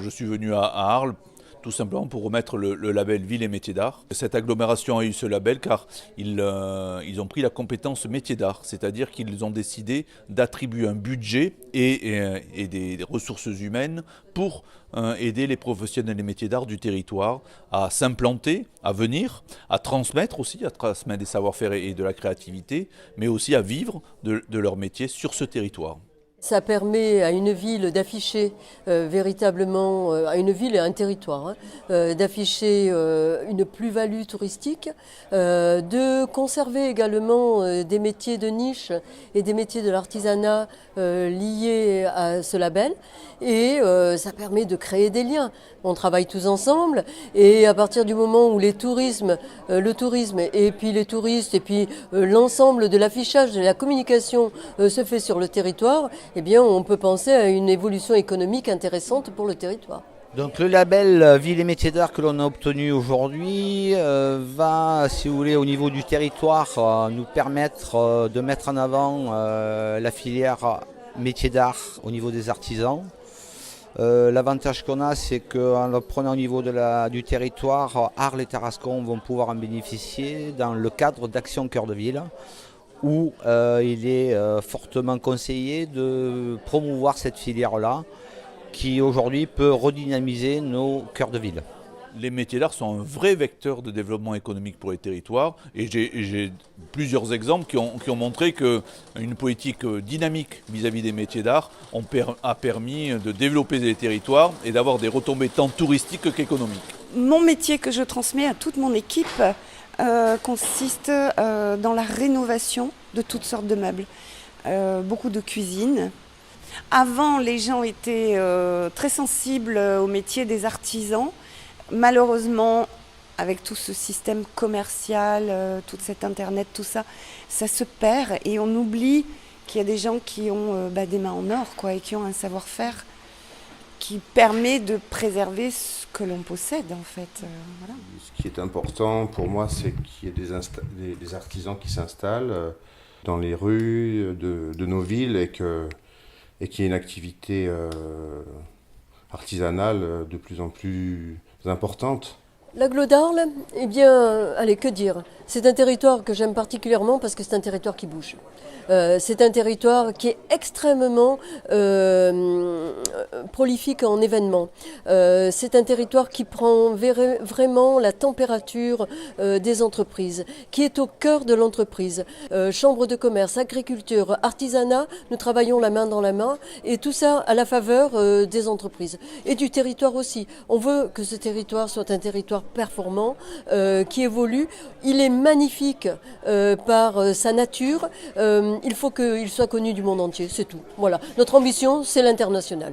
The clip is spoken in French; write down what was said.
Je suis venu à Arles tout simplement pour remettre le label Ville et Métiers d'Art. Cette agglomération a eu ce label car ils ont pris la compétence métier d'art, c'est-à-dire qu'ils ont décidé d'attribuer un budget et des ressources humaines pour aider les professionnels des métiers d'art du territoire à s'implanter, à venir, à transmettre aussi, à transmettre des savoir-faire et de la créativité, mais aussi à vivre de leur métier sur ce territoire. Ça permet à une ville d'afficher véritablement, à une ville et à un territoire, d'afficher une plus-value touristique, de conserver également des métiers de niche et des métiers de l'artisanat liés à ce label. Et ça permet de créer des liens. On travaille tous ensemble et à partir du moment où le tourisme et puis les touristes et puis l'ensemble de l'affichage, de la communication se fait sur le territoire, eh bien on peut penser à une évolution économique intéressante pour le territoire. Donc le label Ville et Métiers d'Art que l'on a obtenu aujourd'hui va, si vous voulez, au niveau du territoire, nous permettre de mettre en avant la filière métiers d'art au niveau des artisans. L'avantage qu'on a, c'est qu'en le prenant au niveau du territoire, Arles et Tarascon vont pouvoir en bénéficier dans le cadre d'Action Cœur de Ville, où il est fortement conseillé de promouvoir cette filière-là, qui aujourd'hui peut redynamiser nos cœurs de ville. Les métiers d'art sont un vrai vecteur de développement économique pour les territoires et j'ai plusieurs exemples qui ont montré qu'une politique dynamique vis-à-vis des métiers d'art a permis de développer les territoires et d'avoir des retombées tant touristiques qu'économiques. Mon métier que je transmets à toute mon équipe consiste dans la rénovation de toutes sortes de meubles, beaucoup de cuisine. Avant, les gens étaient très sensibles au métier des artisans. Malheureusement, avec tout ce système commercial, tout cet internet, tout ça, ça se perd et on oublie qu'il y a des gens qui ont des mains en or, quoi, et qui ont un savoir-faire qui permet de préserver ce que l'on possède en fait. Voilà. Ce qui est important pour moi, c'est qu'il y ait des artisans qui s'installent dans les rues de nos villes et qu'il y ait une activité artisanale de plus en plus importante. L'agglo d'Arles, eh bien, allez, que dire ? C'est un territoire que j'aime particulièrement parce que c'est un territoire qui bouge. C'est un territoire qui est extrêmement prolifique en événements. C'est un territoire qui prend vraiment la température des entreprises, qui est au cœur de l'entreprise. Chambre de commerce, agriculture, artisanat, nous travaillons la main dans la main et tout ça à la faveur des entreprises et du territoire aussi. On veut que ce territoire soit un territoire performant, qui évolue. Il est magnifique par sa nature. Il faut qu'il soit connu du monde entier, c'est tout. Voilà. Notre ambition, c'est l'international.